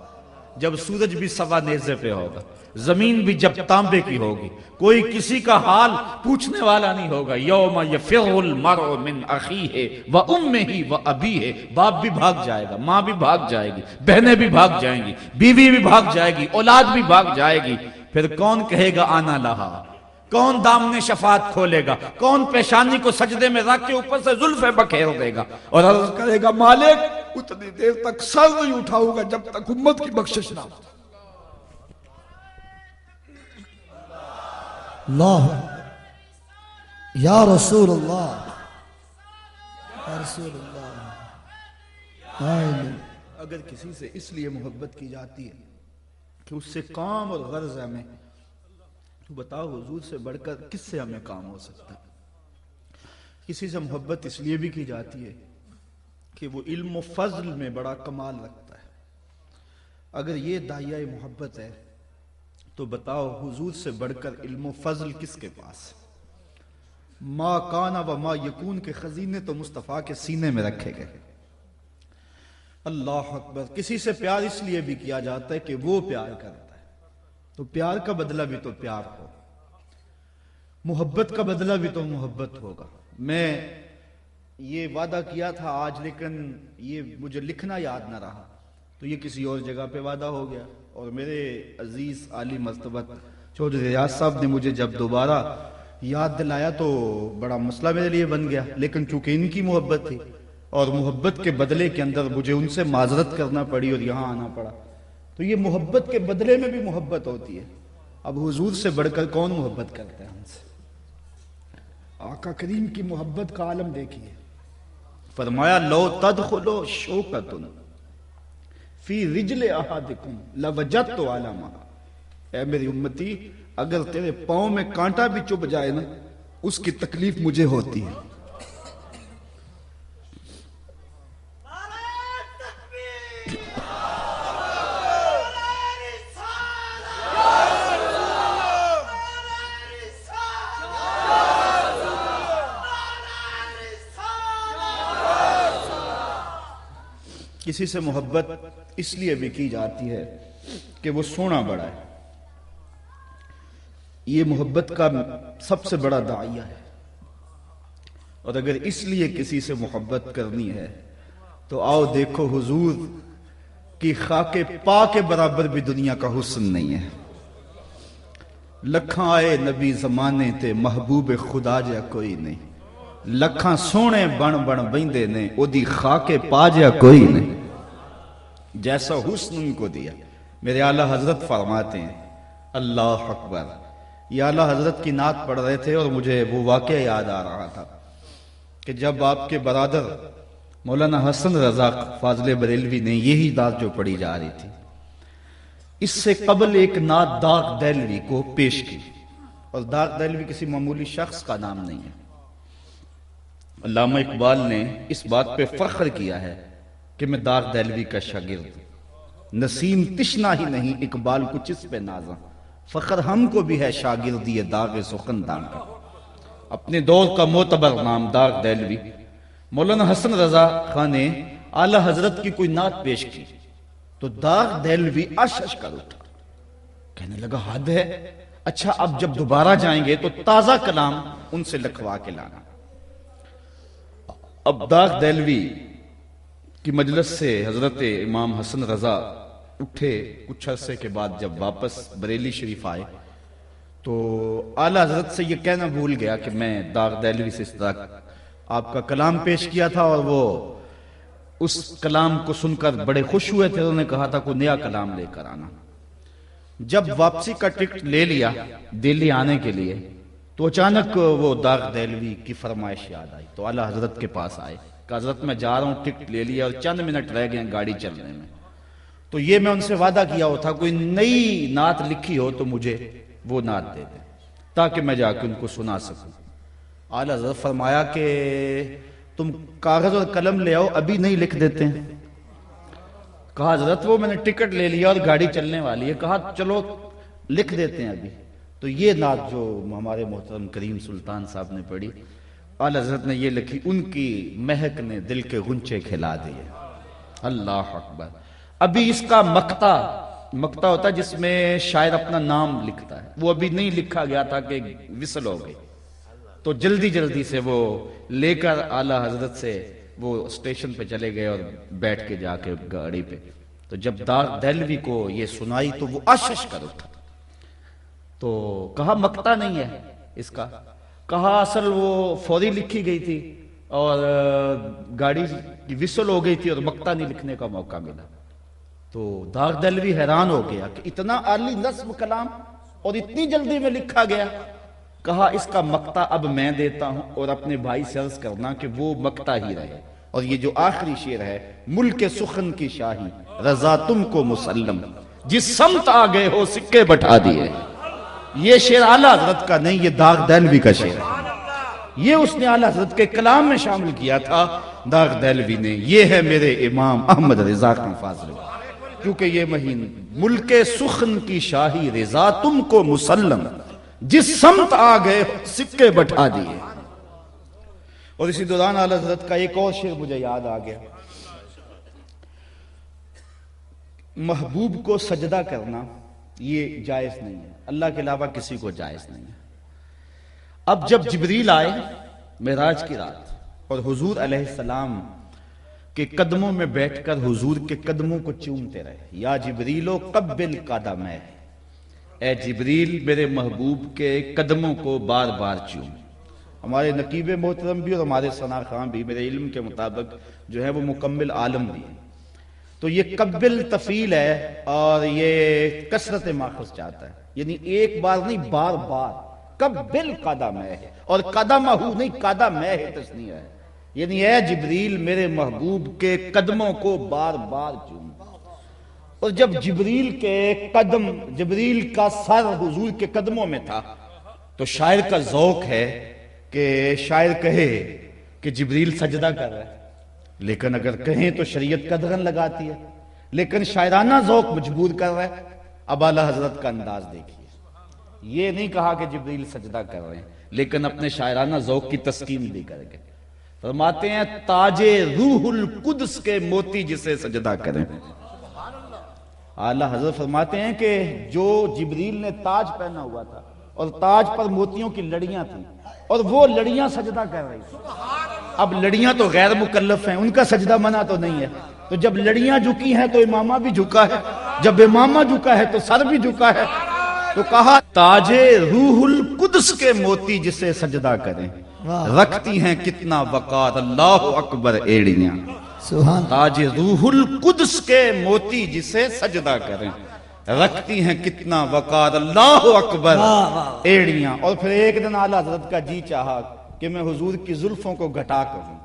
جب سورج بھی سوا نیزے پہ ہوگا، زمین بھی جب تانبے کی ہوگی، کوئی کسی کا حال پوچھنے والا نہیں ہوگا۔ یوم یفر المرء من اخیہ و امہ و ابیہ، باپ بھی بھاگ جائے گا، ماں بھی بھاگ جائے گی، بہنیں بھی بھاگ جائیں گی، بیوی بھی بھاگ جائے گی، اولاد بھی بھاگ جائے گی۔ پھر کون کہے گا آنا لہا؟ کون دامن شفاعت کھولے گا؟ کون پیشانی کو سجدے میں رکھ کے اوپر سے زلفیں بکھیر دے گا اور عرض کرے گا مالک اتنی دیر تک سر نہیں اٹھاؤں گا جب تک امت کی بخشش نہ ہو۔
اللہ یا رسول اللہ، یا رسول اللہ۔ آمین۔
اگر کسی سے اس لیے محبت کی جاتی ہے کہ اس سے کام اور غرض ہے ہمیں، تو بتاؤ حضور سے بڑھ کر کس سے ہمیں کام ہو سکتا ہے؟ کسی سے محبت اس لیے بھی کی جاتی ہے کہ وہ علم و فضل میں بڑا کمال رکھتا ہے۔ اگر یہ داعیہ محبت ہے تو بتاؤ حضور سے بڑھ کر علم و فضل کس کے پاس؟ ما کانا و ما یکون کے خزینے تو مصطفیٰ کے سینے میں رکھے گئے۔ اللہ اکبر۔ کسی سے پیار اس لیے بھی کیا جاتا ہے کہ وہ پیار کرتا ہے، تو پیار کا بدلہ بھی تو پیار ہو، محبت کا بدلہ بھی تو محبت ہوگا۔ میں یہ وعدہ کیا تھا آج، لیکن یہ مجھے لکھنا یاد نہ رہا، تو یہ کسی اور جگہ پہ وعدہ ہو گیا، اور میرے عزیز عالی مرتبت چودھری ریاض صاحب نے مجھے جب دوبارہ یاد دلایا تو بڑا مسئلہ میرے لیے بن گیا، لیکن چونکہ ان کی محبت تھی اور محبت کے بدلے کے اندر مجھے ان سے معذرت کرنا پڑی اور یہاں آنا پڑا، تو یہ محبت کے بدلے میں بھی محبت ہوتی ہے۔ اب حضور سے بڑھ کر کون محبت کرتا ہے ہم سے؟ آقا کریم کی محبت کا عالم دیکھیے۔ فرمایا لو تدخلوا شوکۃ فی رجل احدکم لوجدت علامہ، اے میری امتی
اگر تیرے پاؤں میں کانٹا بھی چبھ جائے نا اس کی تکلیف مجھے ہوتی ہے. کسی سے محبت اس لیے بھی کی جاتی ہے کہ وہ سونا بڑا ہے. یہ محبت کا سب سے بڑا داعیہ ہے. اور اگر اس لیے کسی سے محبت کرنی ہے تو آؤ دیکھو حضور کی خاک پا کے برابر بھی دنیا کا حسن نہیں ہے. لکھاں آئے نبی زمانے تے محبوب خدا جا کوئی نہیں. لکھاں سونے بن بن بندے نے او دی خاک پا جا کوئی نہیں. جیسا حسن ان کو دیا. میرے اعلیٰ حضرت فرماتے ہیں اللہ اکبر. یہ اعلیٰ حضرت کی نعت پڑھ رہے تھے اور مجھے وہ واقعہ یاد آ رہا تھا کہ جب آپ کے برادر مولانا حسن رضا فاضل بریلوی نے یہی نعت جو پڑھی جا رہی تھی اس سے قبل ایک نعت داغ دہلوی کو پیش کی. اور داغ دہلوی کسی معمولی شخص کا نام نہیں ہے. علامہ اقبال نے اس بات پہ فخر کیا ہے کہ میں داغ دہلوی کا شاگرد ہوں. نسیم تشنا ہی نہیں اقبال کچھ اس پہ نازاں. فخر ہم کو بھی ہے شاگردی داغ سخندان کا. اپنے دور کا معتبر نام داغ دہلوی. مولانا حسن رضا خان نے اعلیٰ حضرت کی کوئی نعت پیش کی تو داغ دہلوی اشش کر اٹھا. کہنے لگا حد ہے. اچھا اب جب دوبارہ جائیں گے تو تازہ کلام ان سے لکھوا کے لانا. اب داغ دہلوی کی مجلس سے حضرت امام حسن رضا اٹھے. کچھ عرصے کے بعد جب واپس بریلی شریف آئے تو اعلیٰ حضرت سے یہ کہنا بھول گیا کہ میں داغ دہلوی سے اس طرح آپ کا کلام پیش کیا تھا اور وہ اس کلام کو سن کر بڑے خوش ہوئے تھے. انہوں نے کہا تھا کوئی نیا کلام لے کر آنا. جب واپسی کا ٹکٹ لے لیا دلی آنے کے لیے تو اچانک وہ داغ دہلوی کی فرمائش یاد آئی تو اعلیٰ حضرت کے پاس آئے کہ حضرت میں جا رہا ہوں ٹکٹ لے لیا اور چند منٹ رہ گئے گاڑی چلنے میں. تو یہ میں ان سے وعدہ کیا ہوا تھا کوئی نئی نعت لکھی ہو تو مجھے وہ نعت دے دیں تاکہ میں جا کے ان کو سنا سکوں. اعلیٰ حضرت فرمایا کہ تم کاغذ اور قلم لے آؤ ابھی نہیں لکھ دیتے ہیں. کہا حضرت وہ میں نے ٹکٹ لے لیا اور گاڑی چلنے والی ہے. کہا چلو لکھ دیتے ہیں ابھی. تو یہ نعت جو ہمارے محترم کریم سلطان صاحب نے پڑھی اعلیٰ حضرت نے یہ لکھی. ان کی مہک نے دل کے غنچے کھلا دیے. اللہ اکبر. ابھی اس کا مقطع ہوتا ہے جس میں شاعر اپنا نام لکھتا ہے وہ ابھی نہیں لکھا گیا تھا کہ وصل ہو گئی. تو جلدی سے وہ لے کر اعلیٰ حضرت سے وہ اسٹیشن پہ چلے گئے اور بیٹھ کے جا کے گاڑی پہ. تو جب داغ دہلوی کو یہ سنائی تو وہ اشش کر اٹھا. تو کہا مقطع نہیں ہے اس کا. کہا اصل وہ فوری لکھی گئی تھی اور گاڑی کی وصل ہو گئی تھی اور مقطع نہیں لکھنے کا موقع ملا. تو داغ دہلوی حیران ہو گیا کہ اتنا عالی نظم کلام اور اتنی جلدی میں لکھا گیا. کہا اس کا مقطع اب میں دیتا ہوں اور اپنے بھائی سے عرض کرنا کہ وہ مقطع ہی رہے. اور یہ جو آخری شعر ہے ملک سخن کی شاہی رضا تم کو مسلم جس سمت آ گئے ہو سکے بٹھا دیے. یہ شعر اعلیٰ حضرت کا نہیں یہ داغ دہلوی کا شعر ہے. یہ اس نے اعلیٰ حضرت کے کلام میں شامل کیا تھا داغ دہلوی نے. یہ ہے میرے امام احمد رضا خان فاضل کیونکہ یہ مہین ملک سخن کی شاہی رضا تم کو مسلم جس سمت آ گئے سکے بٹھا دیے. اور اسی دوران اعلیٰ حضرت کا ایک اور شعر مجھے یاد آ گیا. محبوب کو سجدہ کرنا یہ جائز نہیں ہے. اللہ کے علاوہ کسی کو جائز نہیں ہے. اب جب جبریل آئے معراج کی رات اور حضور علیہ السلام کے قدموں میں بیٹھ کر حضور کے قدموں کو چومتے رہے. یا جبریلو قبل قدمے. اے جبریل میرے محبوب کے قدموں کو بار بار چوم. ہمارے نقیب محترم بھی اور ہمارے ثنا خان بھی میرے علم کے مطابق جو ہے وہ مکمل عالم بھی ہے. تو یہ قبل تفیل ہے اور یہ کثرت ماخذ چاہتا ہے. یعنی ایک بار نہیں بار بار قبل قدمہ ہے اور قدمہ نہیں قدمہ ہے تسنیہ ہے. یعنی اے جبریل میرے محبوب کے قدموں کو بار بار چوم. اور جب جبریل کا سر حضور کے قدموں میں تھا تو شاعر کا ذوق ہے کہ شاعر کہے کہ جبریل سجدہ کر رہا ہے، لیکن اگر کہیں تو شریعت قدغن لگاتی ہے، لیکن شاعرانہ ذوق مجبور کر رہا ہے۔ اب اعلیٰ حضرت کا انداز دیکھیے، یہ نہیں کہا کہ جبریل سجدہ کر رہے ہیں، لیکن اپنے شاعرانہ ذوق کی تسکین بھی کر کے فرماتے ہیں تاج روح القدس کے موتی جسے سجدہ کریں۔ اعلیٰ حضرت فرماتے ہیں کہ جو جبریل نے تاج پہنا ہوا تھا اور تاج پر موتیوں کی لڑیاں تھیں اور وہ لڑیاں سجدہ کر رہی تھیں۔ اب لڑیاں تو غیر مکلف ہیں، ان کا سجدہ منع تو نہیں ہے، تو جب لڑیاں جھکی ہیں تو امامہ بھی جھکا ہے، جب امامہ جھکا ہے تو سر بھی جھکا ہے، تو کہا تاج روح القدس کے موتی جسے سجدہ کریں، رکھتی ہیں کتنا وقار اللہ اکبر ایڑیاں۔
سبحان
تاج روح القدس کے موتی جسے سجدہ کریں، رکھتی ہیں کتنا وقار اللہ اکبر ایڑیاں۔ اور پھر ایک دن اعلیٰ حضرت کا جی چاہا کہ میں حضور کی زلفوں کو گھٹا کروں۔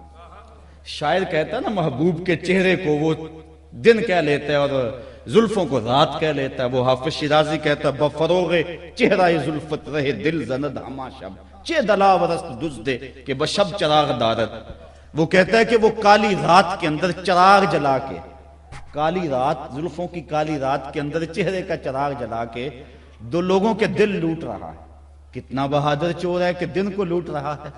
شاعر کہتا ہے نا محبوب کے چہرے کو وہ دن کہہ لیتا ہے اور زلفوں کو رات کہہ لیتا ہے۔ وہ حافظ شیرازی کہتا ہے بفروغ چہرہ زلفت رہے دل زند ہما شب چہ دلاورست دزدے کہ بشب چراغ دارت۔ وہ کہتا ہے کہ وہ کالی رات کے اندر چراغ جلا کے، کالی رات، زلفوں کی کالی رات کے اندر چہرے کا چراغ جلا کے دو لوگوں کے دل لوٹ رہا ہے۔ کتنا بہادر چور ہے کہ دن کو لوٹ رہا ہے،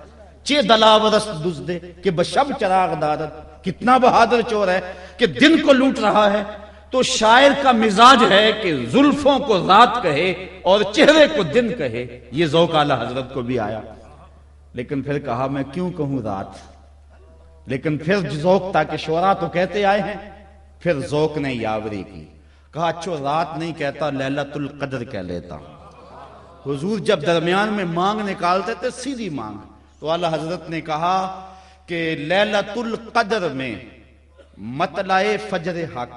چہ دلاورست دزدے کہ بشب چراغ دارت، کتنا بہادر چور ہے کہ دن کو لوٹ رہا ہے۔ تو شاعر کا مزاج ہے کہ زلفوں کو رات کہے اور چہرے کو دن کہے۔ یہ ذوق اعلیٰ حضرت کو بھی آیا، لیکن پھر کہا میں کیوں کہوں رات، لیکن پھر ذوق تھا کہ شعراء تو کہتے آئے ہیں، پھر ذوق نے یاوری کی، کہا اچھو رات نہیں کہتا لیلۃ القدر کہہ لیتا۔ حضور جب درمیان میں مانگ نکالتے تھے سیدھی مانگ، تو اعلیٰ حضرت نے کہا کہ لیلۃ القدر میں مطلع فجر حق،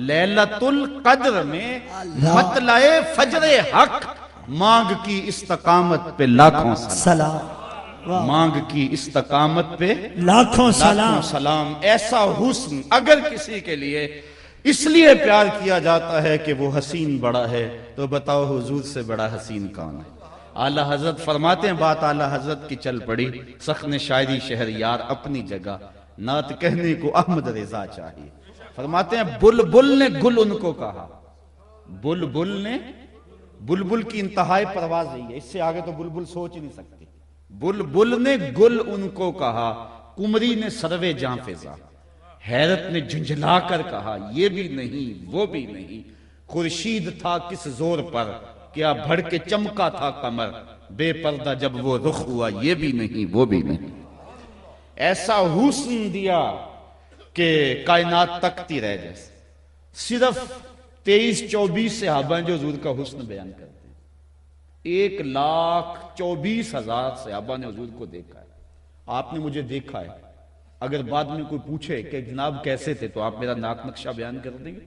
لیلۃ القدر میں مطلع فجر حق، مانگ کی استقامت پہ لاکھوں سلام، مانگ کی استقامت پہ
لاکھوں
سلام۔ ایسا حسن اگر کسی کے لیے اس لیے پیار کیا جاتا ہے کہ وہ حسین بڑا ہے، تو بتاؤ حضور سے بڑا حسین کون ہے؟ اعلیٰ حضرت فرماتے ہیں، بات اعلیٰ حضرت کی چل پڑی، سخن شاعری شہریار اپنی جگہ، نعت کہنے کو احمد رضا چاہیے۔ فرماتے ہیں بلبل نے گل ان کو کہا، بلبل نے، بلبل کی انتہائی پرواز نہیں ہے، اس سے آگے تو بلبل سوچ ہی نہیں سکتی۔ بلبل نے گل ان کو کہا، کمری نے سروے جاں فضا، حیرت نے جھنجھلا کر کہا یہ بھی نہیں وہ بھی نہیں، خورشید تھا کس زور پر کیا بھڑ کے چمکا تھا قمر، بے پردہ جب وہ رخ ہوا یہ بھی نہیں وہ بھی نہیں۔ ایسا حسن دیا کہ کائنات تکتی رہ جیسے۔ صرف 23-24 صحابہ ہیں جو حضور کا حسن بیان کرتے ہیں، 1,24,000 صحابہ نے حضور کو دیکھا ہے۔ آپ نے مجھے دیکھا ہے، اگر بعد میں کوئی پوچھے کہ جناب کیسے تھے تو آپ میرا ناک نقشہ بیان کر دیں گے؟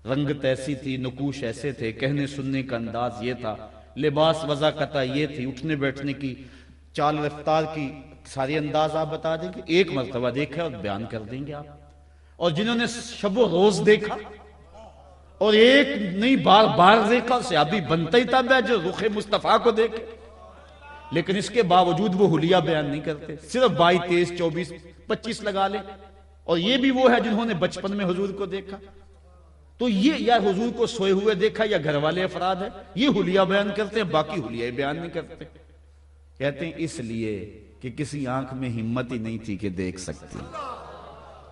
رنگت ایسی تھی، نقوش ایسے تھے، کہنے سننے کا انداز یہ تھا، لباس وضاقتہ یہ تھی، اٹھنے بیٹھنے کی چال رفتار کی ساری انداز آپ بتا دیں گے؟ ایک مرتبہ دیکھا اور بیان کر دیں گے آپ۔ اور جنہوں نے شب و روز دیکھا اور ایک نہیں بار بار دیکھا، صحابی بنتا ہی تب ہے جو رخ مصطفیٰ کو دیکھے، لیکن اس کے باوجود وہ حلیہ بیان نہیں کرتے، صرف 22, 23, 24, 25 لگا لیں۔ اور یہ بھی وہ ہے جنہوں نے بچپن میں حضور کو دیکھا، تو یہ یا حضور کو سوئے ہوئے دیکھا یا گھر والے افراد ہیں، یہ حلیہ بیان کرتے ہیں، باقی حلیہ بیان نہیں کرتے۔ کہتے ہیں اس لیے کہ کسی آنکھ میں ہمت ہی نہیں تھی کہ دیکھ سکتی۔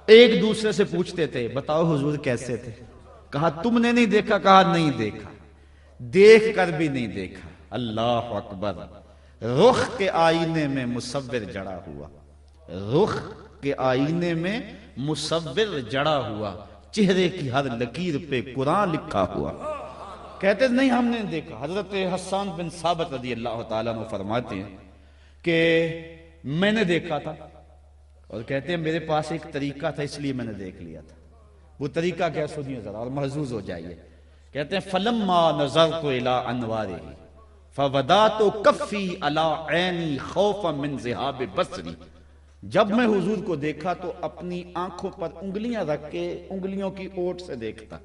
ایک دوسرے سے پوچھتے تھے بتاؤ حضور کیسے تھے، کہا تم نے نہیں دیکھا، کہا نہیں دیکھا، دیکھ کر بھی نہیں دیکھا۔ اللہ اکبر۔ رخ کے آئینے میں مصور جڑا ہوا، رخ کے آئینے میں مصور جڑا ہوا، چہرے کی ہر لکیر پہ قرآن لکھا ہوا۔ کہتے نہیں ہم نے دیکھا۔ حضرت حسان بن ثابت رضی اللہ تعالیٰ عنہ فرماتے ہیں کہ میں نے دیکھا تھا، اور کہتے ہیں میرے پاس ایک طریقہ تھا اس لیے میں نے دیکھ لیا تھا۔ وہ طریقہ کیا سنیے ذرا اور محظوظ ہو جائیے۔ کہتے ہیں فلما نظرت الی انوارہ فودعت کفی علی عینی خوفا من ذہاب بصری جب میں حضور کو دیکھا تو اپنی آنکھوں پر انگلیاں رکھ کے انگلیوں کی اوٹ سے دیکھتا.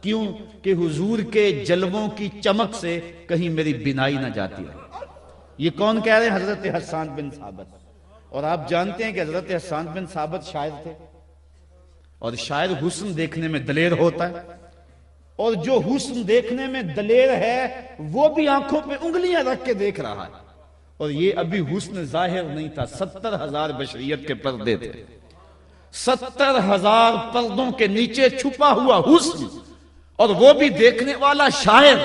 کیوں کہ حضور کے جلووں کی چمک سے کہیں میری بینائی نہ جاتی رہے. یہ کون کہہ رہے ہیں؟ حضرت حسان بن ثابت. اور آپ جانتے ہیں کہ حضرت حسان بن ثابت شاعر تھے، اور شاعر حسن دیکھنے میں دلیر ہوتا ہے، اور جو حسن دیکھنے میں دلیر ہے وہ بھی آنکھوں پہ انگلیاں رکھ کے دیکھ رہا ہے. اور یہ ابھی حسن ظاہر نہیں تھا، 70,000 بشریت کے پردے تھے، 70,000 پردوں کے نیچے چھپا ہوا حسن، اور وہ بھی دیکھنے والا شاعر،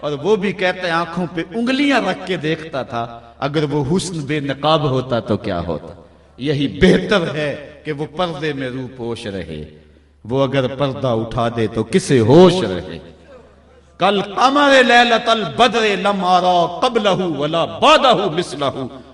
اور وہ بھی کہتے ہیں آنکھوں پہ انگلیاں رکھ کے دیکھتا تھا. اگر وہ حسن بے نقاب ہوتا تو کیا ہوتا؟ یہی بہتر ہے کہ وہ پردے میں روح پوش رہے، وہ اگر پردہ اٹھا دے تو کسے ہوش رہے. کل قمر لیلۃ البدر لم ارا قبلہ ولا بعدہ مثلہ.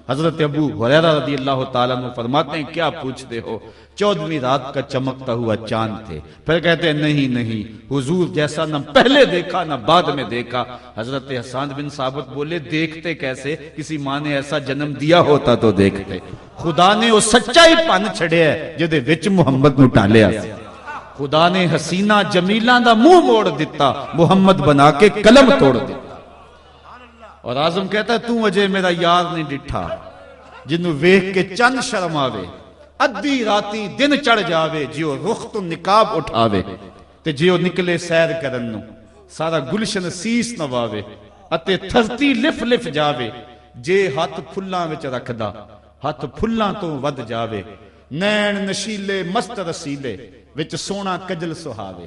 حضرت ابو ہریرہ رضی اللہ تعالیٰ عنہ فرماتے ہیں کیا پوچھتے ہو، 14ویں رات کا چمکتا ہوا چاند تھے. پھر کہتے ہیں نہیں حضور جیسا نہ پہلے دیکھا نہ بعد میں دیکھا. حضرت حسان بن ثابت بولے دیکھتے کیسے؟ کسی ماں نے ایسا جنم دیا ہوتا تو دیکھتے. خدا نے وہ سچائی پن چھڑیا ہے جدے وچ محمد نو ٹالیا. خدا نے حسینہ جمیلاں دا منہ موڑ دیتا، محمد بنا کے قلم توڑ دیتا. اور اعظم کہتا ہے تو اجے میرا یار نہیں ڈٹھا، جنوں ویکھ کے چند شرم آوے، ادھی راتی دن چڑھ جاوے، جیو رخ تو نقاب اٹھاوے، تے جیو نکلے سیر کرن نو سارا گلشن سیس نواوے، اتے دھرتی لف لف جاوے، جے ہاتھ پھلاں وچ رکھدا ہاتھ پھلاں تو ود جاوے. نین نشیلے مست رسیلے وچ سونا کجل سہاوے،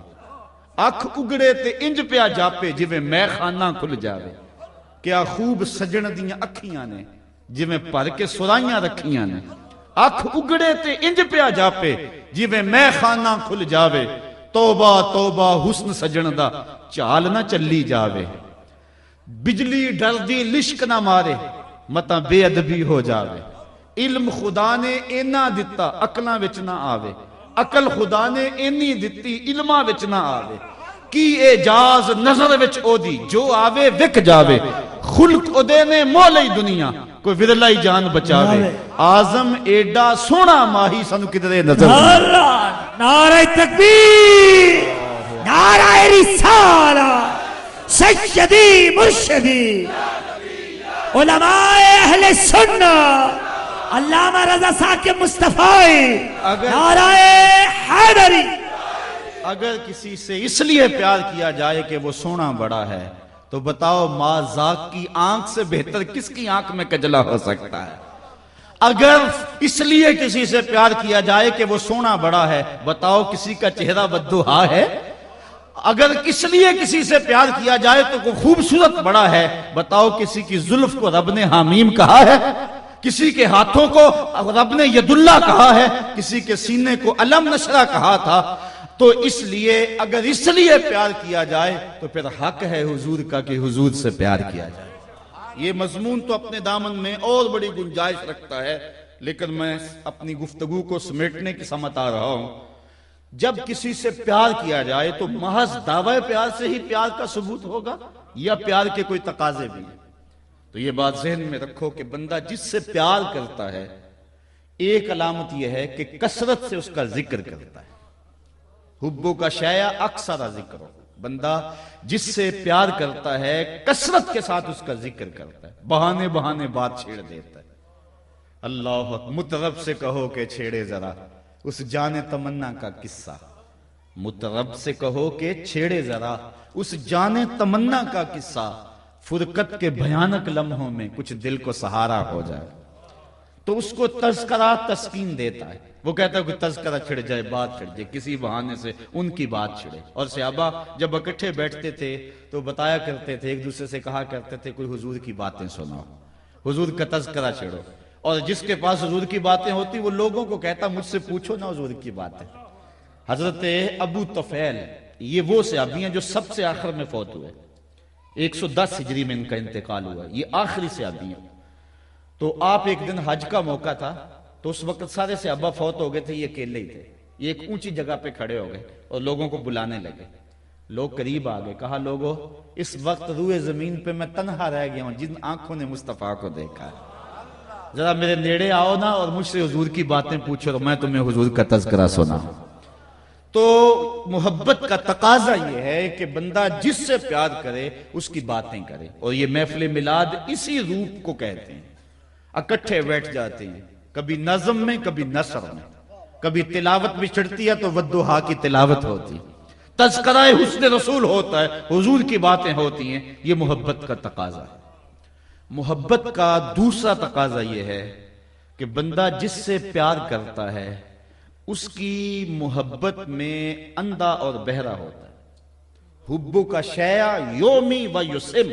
اکھ اگڑے تے انج پیا جاپے جویں میں خانہ کھل جاوے. کیا خوب سجن دیاں اکھیاں نے جویں بھر کے سرائیاں رکھیاں نے، اکھ اگڑے تے انج پیا جاپے جویں میں خانہ کھل جاوے. توبہ توبہ حسن سجن دا چال نہ چلی جاوے، بجلی ڈر دی لشک نہ مارے متاں بے ادبی ہو جاوے. علم خدا نے اینا دتا عقلاں وچ نہ آوے، عقل خدا نے اینی دتی علماں وچ نہ آوے. کی اعجاز نظر وچ او دی جو آوے وک جاوے، خلق او دے نے مولئی دنیا کوئی ودلائی جان بچاوے. اعظم ایڈا سونا ماہی سانو کدرے نظر
نعرہ تکبیر، نعرہ رسالہ، سیدی مرشدی علماء اہل سنت علامہ رضا ثاقب مصطفی، نعرہ حیدری.
اگر کسی سے اس لیے پیار کیا جائے کہ وہ سونا بڑا ہے تو بتاؤ ماں ذاق کی آنکھ سے بہتر کس کی آنکھ میں کجلا ہو سکتا ہے؟ اگر اس لیے کسی سے پیار کیا جائے کہ وہ سونا بڑا ہے، بتاؤ کسی کا چہرہ بددہا ہے؟ اگر اس لیے کسی سے پیار کیا جائے تو وہ خوبصورت بڑا ہے، بتاؤ کسی کی زلف کو رب نے حامیم کہا ہے؟ کسی کے ہاتھوں کو رب نے ید اللہ کہا ہے، کسی کے سینے کو علم نشرہ کہا تھا. تو اس لیے اگر اس لیے پیار کیا جائے تو پھر حق ہے حضور کا کہ حضور سے پیار کیا جائے. یہ مضمون تو اپنے دامن میں اور بڑی گنجائش رکھتا ہے، لیکن میں اپنی گفتگو کو سمیٹنے کی سمت آ رہا ہوں. جب کسی سے پیار کیا جائے تو محض دعوی پیار سے ہی پیار کا ثبوت ہوگا یا پیار کے کوئی تقاضے بھی ہیں؟ تو یہ بات ذہن میں رکھو کہ بندہ جس سے پیار کرتا ہے، ایک علامت یہ ہے کہ کثرت سے اس کا ذکر کرتا ہے. حبو کا شیع اکثر ذکر ہو. بندہ جس سے پیار کرتا ہے کثرت کے ساتھ اس کا ذکر کرتا ہے، بہانے بہانے بات چھیڑ دیتا ہے. اللہ مطرب سے کہو کہ چھیڑے ذرا اس جان تمنا کا قصہ. مطرب سے کہو کہ چھیڑے ذرا اس جان تمنا کا قصہ، فرقت کے بھیانک لمحوں میں کچھ دل کو سہارا ہو جائے. تو اس کو تذکرہ تسکین دیتا ہے. وہ کہتا ہے کہ تذکرہ چھڑ جائے، بات چھڑ جائے، کسی بہانے سے ان کی بات چھڑے. اور صحابہ جب اکٹھے بیٹھتے تھے تو بتایا کرتے تھے، ایک دوسرے سے کہا کرتے تھے کوئی حضور کی باتیں سناؤ، حضور کا تذکرہ چھڑو. اور جس کے پاس حضور کی باتیں ہوتی وہ لوگوں کو کہتا مجھ سے پوچھو نا حضور کی باتیں. حضرت ابو طفیل یہ وہ صحابی ہیں جو سب سے آخر میں فوت ہوئے، 110 ہجری میں ان کا انتقال ہوا. یہ آخری صحابی ہیں. تو آپ ایک دن حج کا موقع تھا تو اس وقت سارے صحابہ فوت ہو گئے تھے، یہ اکیلے ہی تھے. یہ ایک اونچی جگہ پہ کھڑے ہو گئے اور لوگوں کو بلانے لگے. لوگ قریب آ گئے، کہا لوگوں اس وقت روئے زمین پہ میں تنہا رہ گیا ہوں جن آنکھوں نے مصطفیٰ کو دیکھا ہے.
ذرا میرے نیڑے آؤ نا اور مجھ سے حضور کی باتیں پوچھو تو میں تمہیں حضور کا تذکرہ سنا. تو محبت کا تقاضا یہ ہے کہ بندہ جس سے پیار کرے اس کی باتیں کرے. اور یہ محفل میلاد اسی روپ کو کہتے ہیں. اکٹھے بیٹھ جاتے ہیں، کبھی نظم میں کبھی نثر میں، کبھی تلاوت بھی چڑھتی ہے تو والضحیٰ کی تلاوت ہوتی ہے، تذکرہ حسن رسول ہوتا ہے، حضور کی باتیں ہوتی ہیں. یہ محبت کا تقاضا ہے. محبت کا دوسرا تقاضا یہ ہے کہ بندہ جس سے پیار کرتا ہے اس کی محبت میں اندھا اور بہرا ہوتا ہے. حبو کا شیع یومی و یسم.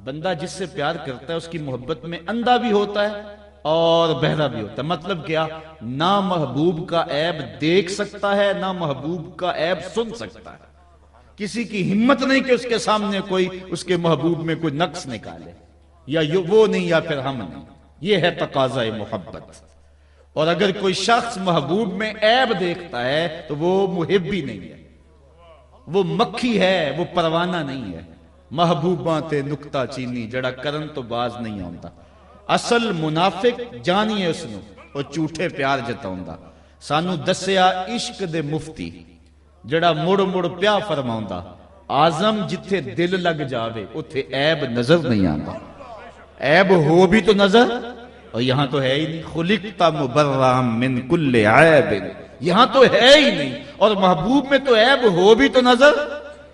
بندہ جس سے پیار کرتا ہے اس کی محبت میں اندھا بھی ہوتا ہے اور بہرا بھی ہوتا ہے. مطلب کیا؟ نہ محبوب کا عیب دیکھ سکتا ہے نہ محبوب کا عیب سن سکتا ہے. کسی کی ہمت نہیں کہ اس کے سامنے کوئی اس کے محبوب میں کوئی نقص نکالے، یا وہ نہیں یا پھر ہم نہیں. یہ ہے تقاضا محبت. اور اگر کوئی شخص محبوب میں عیب دیکھتا ہے تو وہ محب ہی نہیں ہے، وہ مکھی ہے، وہ پروانہ نہیں ہے. محبوباں تے نکتہ چینی جڑا کرن تو باز نہیں آتا. اصل منافق جانیے اس نو اور جھوٹے پیار جتاؤندا. سانو دسیا عشق دے مفتی جڑا مڑ مڑ پیا فرماؤندا، آزم جتھے دل لگ جاوے اتھے عیب نظر نہیں آتا. عیب ہو بھی تو نظر، اور یہاں تو ہے ہی نہیں. خلقت مبرم من کل عیب، یہاں تو ہے ہی نہیں. اور محبوب میں تو عیب ہو بھی تو نظر.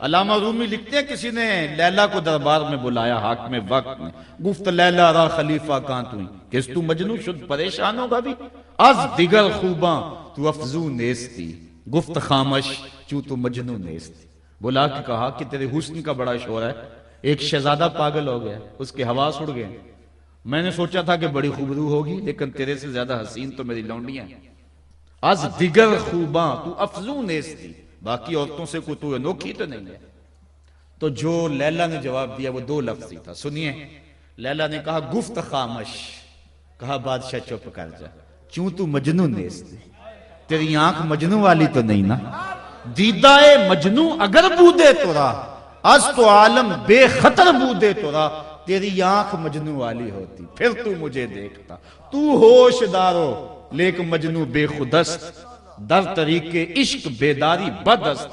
علامہ رومی لکھتے ہیں کسی نے لیلا کو دربار میں بلایا حاکم وقت میں، گفت لیلا را خلیفہ کہاں تو کس تو مجنو شد پریشان ہوگا بھی، از دیگر خوباں تو افزو نیستی، گفت خامش چوں تو مجنو نیستی. بلا کے کہا کہ تیرے حسن کا بڑا شور ہے. ایک شہزادہ پاگل ہو گیا، اس کے حواس اڑ گئے. میں نے سوچا تھا کہ بڑی خوبرو ہوگی لیکن تیرے سے زیادہ حسین تو میری لونڈیاں ہیں. از دیگر خوباں تو افزو نیستی، باقی عورتوں سے کوئی تو انوکھی تو نہیں ہے. تو جو لیلا نے جواب دیا وہ دو لفظ ہی تھا. سنیے، لیلا نے کہا گفت خامش، کہا بادشاہ چپ کر جا، چوں تو مجنو نیستی، تیری آنکھ مجنو والی تو نہیں نا. دیدہ مجنو اگر بودے تو راہ، از تو عالم بے خطر بودے تو راہ، تیری آنکھ مجنو والی ہوتی پھر تو مجھے دیکھتا. تو ہوش دارو لیکن مجنو بے خودست، در طریق عشق بیداری بدست.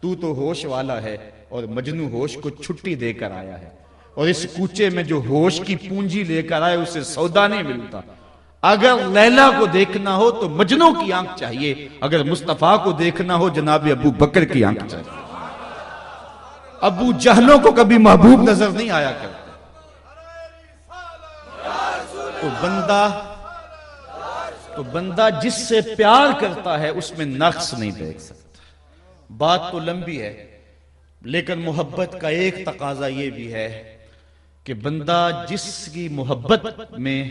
تو ہوش والا ہے اور مجنو ہوش کو چھٹی دے کر آیا ہے. اور اس کوچے میں جو ہوش کی پونجی لے کر آئے اسے سودا نہیں ملتا. اگر لیلا کو دیکھنا ہو تو مجنو کی آنکھ چاہیے، اگر مصطفیٰ کو دیکھنا ہو جناب ابو بکر کی آنکھ چاہیے. ابو جہلوں کو کبھی محبوب نظر نہیں آیا کرتا. تو بندہ جس سے پیار کرتا ہے اس میں نقص نہیں دیکھ سکتا. بات تو لمبی ہے لیکن محبت کا ایک تقاضا یہ بھی ہے کہ بندہ جس کی محبت میں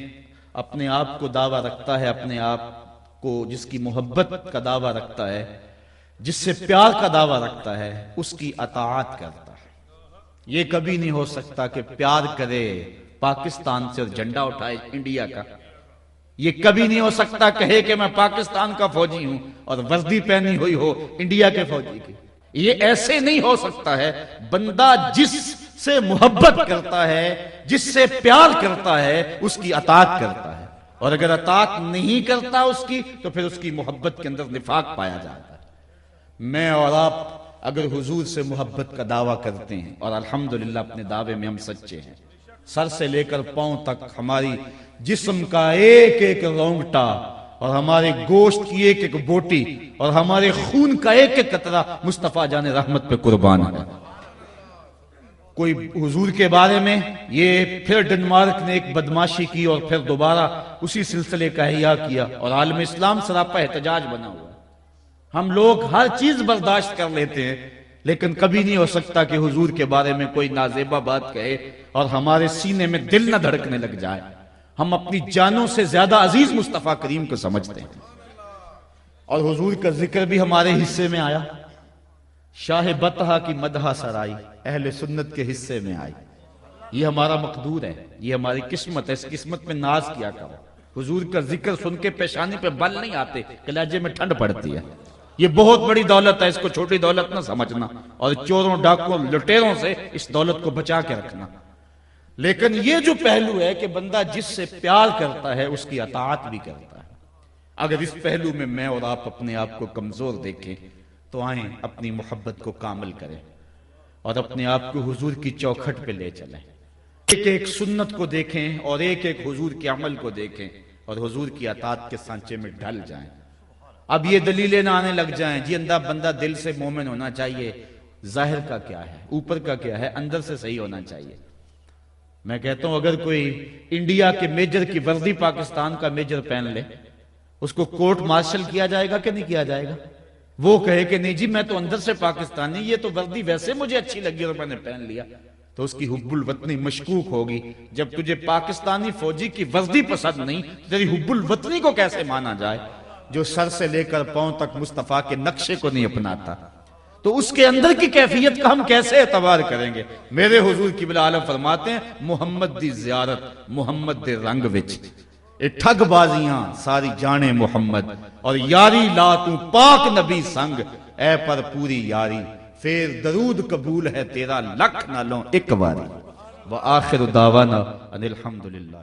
اپنے آپ کو دعویٰ رکھتا ہے، اپنے آپ کو جس کی محبت کا دعویٰ رکھتا ہے، جس سے پیار کا دعویٰ رکھتا ہے، اس کی اطاعت کرتا ہے. یہ کبھی نہیں ہو سکتا کہ پیار کرے پاکستان سے اور جھنڈا اٹھائے انڈیا کا. یہ کبھی نہیں ہو سکتا کہے کہ میں پاکستان کا فوجی ہوں اور وردی پہنی ہوئی ہو انڈیا کے فوجی کی. یہ ایسے نہیں ہو سکتا ہے. بندہ جس سے محبت کرتا ہے، جس سے پیار کرتا ہے، اس کی اطاعت کرتا ہے. اور اگر اطاعت نہیں کرتا اس کی تو پھر اس کی محبت کے اندر نفاق پایا جاتا ہے. میں اور آپ اگر حضور سے محبت کا دعویٰ کرتے ہیں، اور الحمدللہ اپنے دعوے میں ہم سچے ہیں، سر سے لے کر پاؤں تک ہماری جسم کا ایک ایک رونگٹا اور ہمارے گوشت کی ایک ایک بوٹی اور ہمارے خون کا ایک ایک قطرہ مصطفیٰ جان رحمت پہ قربان ہے. کوئی حضور کے بارے میں یہ پھر ڈنمارک نے ایک بدماشی کی اور پھر دوبارہ اسی سلسلے کا احیاء کیا اور عالم اسلام سراپا احتجاج بنا ہوا. ہم لوگ ہر چیز برداشت کر لیتے ہیں لیکن کبھی نہیں ہو سکتا کہ حضور کے بارے میں کوئی نازیبہ بات کہے اور ہمارے سینے میں دل نہ دھڑکنے لگ جائے. ہم اپنی جانوں سے زیادہ عزیز مصطفیٰ کریم کو سمجھتے ہیں. اور حضور کا ذکر بھی ہمارے حصے میں آیا. شاہ بطحہ کی مدحہ سرائی اہل سنت کے حصے میں آئی. یہ ہمارا مقدور ہے، یہ ہماری قسمت ہے. اس قسمت میں ناز کیا کرو. حضور کا ذکر سن کے پیشانی پہ بل نہیں آتے، کلیجے میں ٹھنڈ پڑتی ہے. یہ بہت بڑی دولت ہے، اس کو چھوٹی دولت نہ سمجھنا اور چوروں ڈاکوں لٹیروں سے اس دولت کو بچا کے رکھنا. لیکن یہ جو پہلو ہے کہ بندہ جس سے پیار کرتا ہے اس کی اطاعت بھی کرتا ہے، اگر اس پہلو میں اور آپ اپنے آپ کو کمزور دیکھیں تو آئیں اپنی محبت کو کامل کریں اور اپنے آپ کو حضور کی چوکھٹ پہ لے چلیں، ایک ایک سنت کو دیکھیں اور ایک ایک حضور کے عمل کو دیکھیں اور حضور کی اطاعت کے سانچے میں ڈھل جائیں۔ اب یہ دلیلیں نہ آنے لگ جائیں جی بندہ دل سے مومن ہونا چاہیے، ظاہر کا کیا ہے، اوپر کا کیا ہے، اندر سے صحیح ہونا چاہیے۔ میں کہتا ہوں اگر کوئی انڈیا کے میجر کی وردی پاکستان کا میجر پہن لے، اس کو کورٹ مارشل کیا جائے گا کہ نہیں کیا جائے گا؟ وہ کہے کہ نہیں جی میں تو اندر سے پاکستانی، یہ تو وردی ویسے مجھے اچھی لگی اور میں نے پہن لیا، تو اس کی حب الوطنی مشکوک ہوگی۔ جب تجھے پاکستانی فوجی کی وردی پسند نہیں، تیری حب الوطنی کو کیسے مانا جائے جو سر سے لے کر پاؤں تک مصطفیٰ کے نقشے کو نہیں اپناتا؟ تو اس کے اندر کی کیفیت کا ہم کیسے اعتبار کریں گے؟ میرے حضور قبلہ عالم فرماتے ہیں محمد دی زیارت محمد دے رنگ وچ، اے ٹھگ بازیاں ساری جانے محمد، اور یاری لا تو پاک نبی سنگ، اے پر پوری یاری پھر درود قبول ہے تیرا لکھ نالوں ایک باری۔ وآخر دعوانا ان الحمدللہ۔